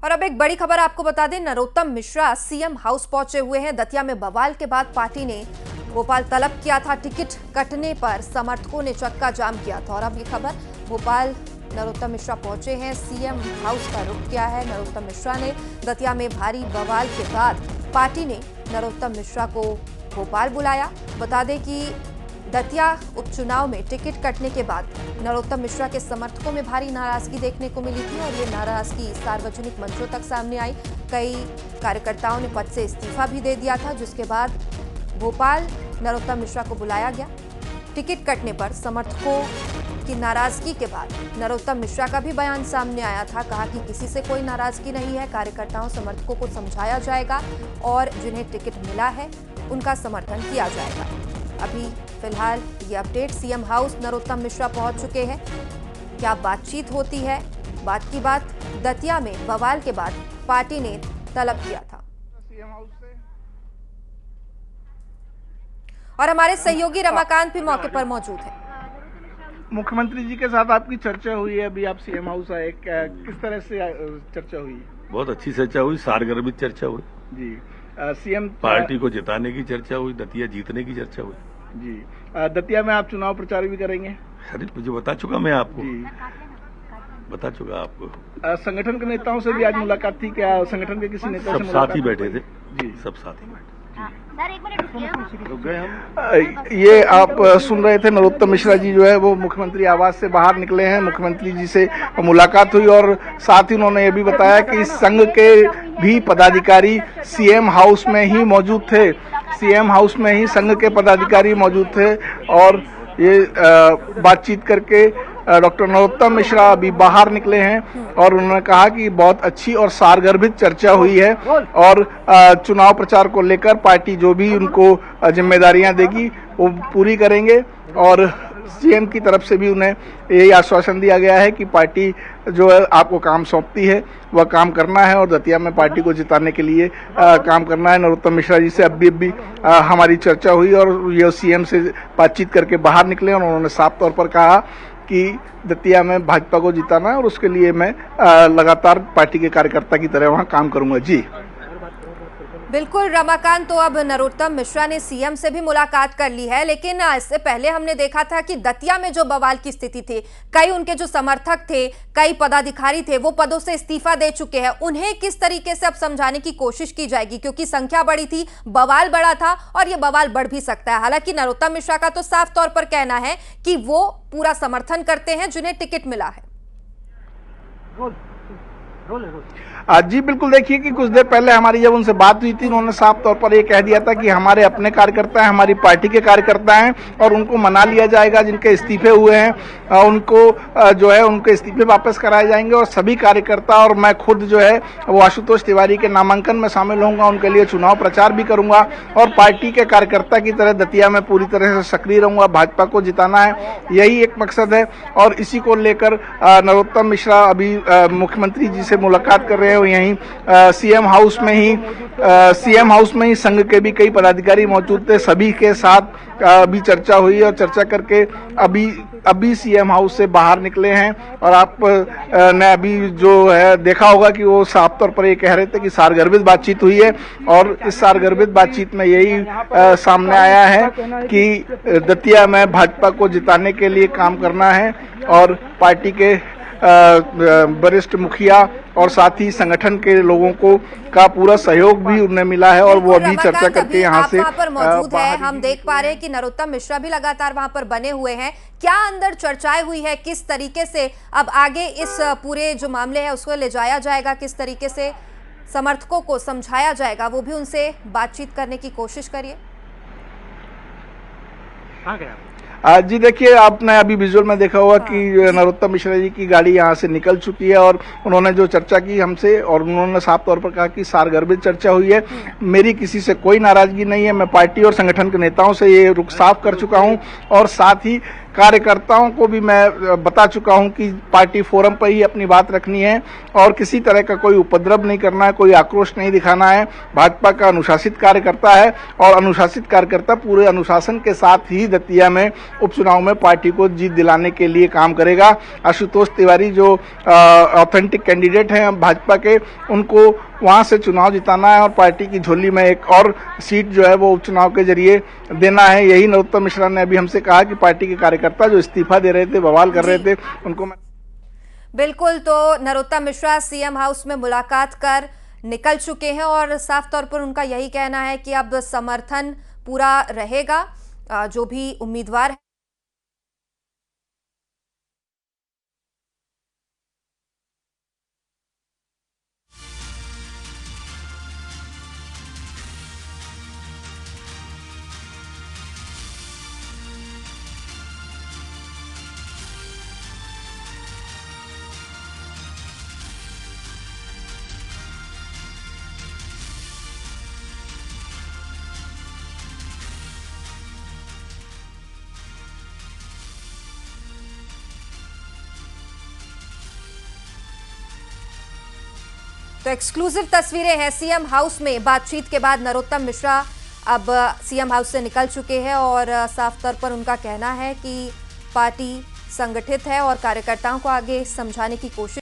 और अब एक बड़ी खबर आपको बता दें, नरोत्तम मिश्रा सीएम हाउस पहुंचे हुए हैं। दतिया में बवाल के बाद पार्टी ने भोपाल तलब किया था। टिकट कटने पर समर्थकों ने चक्का जाम किया था। और अब ये खबर, भोपाल नरोत्तम मिश्रा पहुंचे हैं, सीएम हाउस का रुख किया है नरोत्तम मिश्रा ने। दतिया में भारी बवाल के बाद पार्टी ने नरोत्तम मिश्रा को भोपाल बुलाया। बता दें कि दतिया उपचुनाव में टिकट कटने के बाद नरोत्तम मिश्रा के समर्थकों में भारी नाराजगी देखने को मिली थी और ये नाराजगी सार्वजनिक मंचों तक सामने आई। कई कार्यकर्ताओं ने पद से इस्तीफा भी दे दिया था, जिसके बाद भोपाल नरोत्तम मिश्रा को बुलाया गया। टिकट कटने पर समर्थकों की नाराजगी के बाद नरोत्तम मिश्रा का भी बयान सामने आया था। कहा कि किसी से कोई नाराजगी नहीं है, कार्यकर्ताओं समर्थकों को समझाया जाएगा और जिन्हें टिकट मिला है उनका समर्थन किया जाएगा। अभी फिलहाल ये update, CM house Narottam Mishra पहुंच चुके हैं। क्या बातचीत होती है? बात की बात, दतिया में बवाल के बाद पार्टी ने तलब किया था सीएम हाउस से। और हमारे सहयोगी रमाकांत भी मौके पर मौजूद है। मुख्यमंत्री जी के साथ आपकी चर्चा हुई है, अभी आप सीएम हाउस आए, किस तरह से चर्चा हुई? बहुत अच्छी चर्चा हुई, सारगर्भित चर्चा हुई जी। सीएम पार्टी को जिताने की चर्चा हुई, दतिया जीतने की चर्चा हुई जी। दतिया में आप चुनाव प्रचार भी करेंगे? अरे मुझे बता चुका, मैं आपको जी बता चुका आपको। संगठन के नेताओं से भी आज मुलाकात थी क्या? संगठन के किसी नेता सब साथ ही बैठे थे जी, सब साथ ही बैठे सर एक मिनट रुक गए हम। ये आप सुन रहे थे, नरोत्तम मिश्रा जी जो है वो मुख्यमंत्री आवास से बाहर निकले हैं। मुख्यमंत्री जी से मुलाकात हुई और साथ ही उन्होंने ये भी बताया कि संघ के भी पदाधिकारी सीएम हाउस में ही मौजूद थे। सीएम हाउस में ही संघ के पदाधिकारी मौजूद थे और ये बातचीत करके डॉक्टर नरोत्तम मिश्रा अभी बाहर निकले हैं और उन्होंने कहा कि बहुत अच्छी और सारगर्भित चर्चा हुई है और चुनाव प्रचार को लेकर पार्टी जो भी उनको जिम्मेदारियां देगी वो पूरी करेंगे। और सीएम की तरफ से भी उन्हें यही आश्वासन दिया गया है कि पार्टी जो है आपको काम सौंपती है वह काम करना है और दतिया में पार्टी को जिताने के लिए काम करना है। नरोत्तम मिश्रा जी से अभी हमारी चर्चा हुई और ये सीएम से बातचीत करके बाहर निकले और उन्होंने साफ तौर पर कहा कि दतिया में भाजपा को जिताना है और उसके लिए मैं लगातार पार्टी के कार्यकर्ता की तरह वहां काम करूंगा। जी बिल्कुल रमाकांत, तो अब नरोत्तम मिश्रा ने सीएम से भी मुलाकात कर ली है, लेकिन इससे पहले हमने देखा था कि दतिया में जो बवाल की स्थिति थी, कई उनके जो समर्थक थे, कई पदाधिकारी थे, वो पदों से इस्तीफा दे चुके हैं। उन्हें किस तरीके से अब समझाने की कोशिश की जाएगी, क्योंकि संख्या बड़ी थी, बवाल बड़ा था और ये बवाल बढ़ भी सकता है। हालांकि नरोत्तम मिश्रा का तो साफ तौर पर कहना है कि वो पूरा समर्थन करते हैं जिन्हें टिकट मिला है। जी बिल्कुल, देखिए कि कुछ देर पहले हमारी जब उनसे बात हुई थी, उन्होंने साफ तौर पर ये कह दिया था कि हमारे अपने कार्यकर्ता हैं, हमारी पार्टी के कार्यकर्ता हैं और उनको मना लिया जाएगा। जिनके इस्तीफे हुए हैं उनको जो है उनके इस्तीफे वापस कराए जाएंगे और सभी कार्यकर्ता और मैं खुद जो है वो आशुतोष तिवारी के नामांकन में शामिल होऊंगा, उनके लिए चुनाव प्रचार भी करूंगा और पार्टी के कार्यकर्ता की तरह दतिया में पूरी तरह से सक्रिय रहूंगा। भाजपा को जिताना है, यही एक मकसद है और इसी को लेकर नरोत्तम मिश्रा अभी मुख्यमंत्री जी से मुलाकात कर रहे हैं। यहीं सीएम हाउस में ही संघ के भी कई पदाधिकारी मौजूद थे, सभी के साथ अभी चर्चा हुई और चर्चा करके अभी सीएम हाउस से बाहर निकले हैं। और आप ने अभी जो है देखा होगा कि वो साफ तौर पर ये कह रहे थे कि सारगर्भित बातचीत हुई है और इस सारगर्भित बातचीत में यही सामने आया है कि दतिया में भाजपा को जिताने के लिए काम करना है और पार्टी के वरिष्ठ मुखिया और साथ ही संगठन के लोगों को का पूरा सहयोग भी उन्हें मिला है और वो अभी चर्चा करके यहाँ से वहाँ पर मौजूद है। हम देख पा रहे हैं कि नरोत्तम मिश्रा भी लगातार वहाँ पर बने हुए हैं। क्या अंदर चर्चाएं हुई है, किस तरीके से अब आगे इस पूरे जो मामले है उसको ले जाया जाएगा, किस तरीके से समर्थकों को समझाया जाएगा, वो भी उनसे बातचीत करने की कोशिश करिए। जी देखिए, आपने अभी विजुअल में देखा होगा कि नरोत्तम मिश्रा जी की गाड़ी यहाँ से निकल चुकी है और उन्होंने जो चर्चा की हमसे और उन्होंने साफ तौर पर कहा कि सारगर्भित चर्चा हुई है, मेरी किसी से कोई नाराजगी नहीं है, मैं पार्टी और संगठन के नेताओं से ये रुख साफ कर चुका हूँ और साथ ही कार्यकर्ताओं को भी मैं बता चुका हूं कि पार्टी फोरम पर ही अपनी बात रखनी है और किसी तरह का कोई उपद्रव नहीं करना है, कोई आक्रोश नहीं दिखाना है। भाजपा का अनुशासित कार्यकर्ता है और अनुशासित कार्यकर्ता पूरे अनुशासन के साथ ही दतिया में उपचुनाव में पार्टी को जीत दिलाने के लिए काम करेगा। आशुतोष तिवारी जो ऑथेंटिक कैंडिडेट हैं भाजपा के, उनको वहां से चुनाव जिताना है और पार्टी की झोली में एक और सीट जो है वो उपचुनाव के जरिए देना है। यही नरोत्तम मिश्रा ने अभी हमसे कहा कि पार्टी के कार्यकर्ता जो इस्तीफा दे रहे थे, बवाल कर रहे थे, उनको मैं बिल्कुल। तो नरोत्तम मिश्रा सीएम हाउस में मुलाकात कर निकल चुके हैं और साफ तौर पर उनका यही कहना है कि अब समर्थन पूरा रहेगा जो भी उम्मीदवार है। तो एक्सक्लूसिव तस्वीरें हैं सीएम हाउस में। बातचीत के बाद नरोत्तम मिश्रा अब सीएम हाउस से निकल चुके हैं और साफ तौर पर उनका कहना है कि पार्टी संगठित है और कार्यकर्ताओं को आगे समझाने की कोशिश